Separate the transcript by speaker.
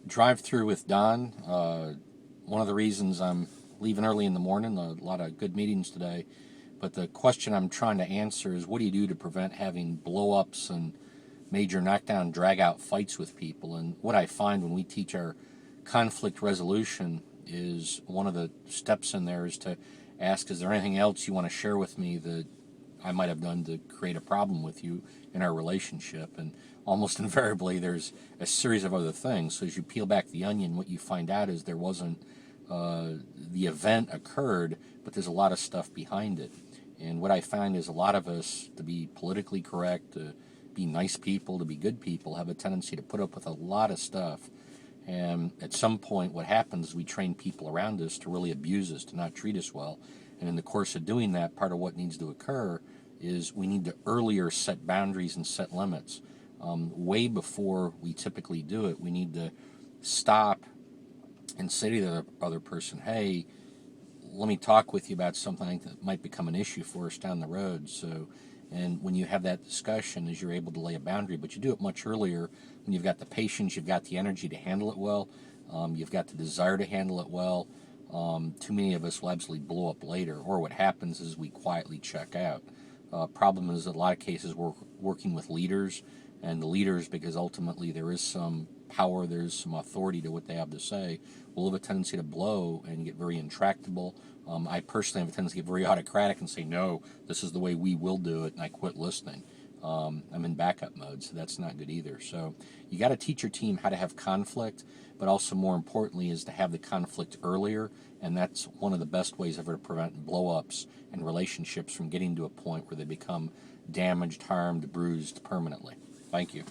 Speaker 1: Drive through with Don. One of the reasons I'm leaving early in the morning, a lot of good meetings today, but the question I'm trying to answer is what do you do to prevent having blow-ups and major knockdown, drag-out fights with people? And what I find when we teach our conflict resolution is one of the steps in there is to ask, is there anything else you want to share with me that I might have done to create a problem with you in our relationship? And almost invariably there's a series of other things. So as you peel back the onion, what you find out is there wasn't the event occurred, but there's a lot of stuff behind it. And what I find is a lot of us, to be politically correct, to be nice people, to be good people, have a tendency to put up with a lot of stuff. And at some point what happens is we train people around us to really abuse us, to not treat us well. And in the course of doing that, part of what needs to occur is we need to earlier set boundaries and set limits. Way before we typically do it, we need to stop and say to the other person, hey, let me talk with you about something that might become an issue for us down the road. So, and when you have that discussion, is you're able to lay a boundary, but you do it much earlier when you've got the patience, you've got the energy to handle it well, you've got the desire to handle it well. Too many of us will absolutely blow up later, or what happens is we quietly check out. Problem is, in a lot of cases, we're working with leaders, and the leaders, because ultimately there is some power, there's some authority to what they have to say, will have a tendency to blow and get very intractable. I personally have a tendency to get very autocratic and say, no, this is the way we will do it, and I quit listening. I'm in backup mode, so that's not good either. So you got to teach your team how to have conflict, but also more importantly is to have the conflict earlier, and that's one of the best ways ever to prevent blow-ups and relationships from getting to a point where they become damaged, harmed, bruised permanently. Thank you.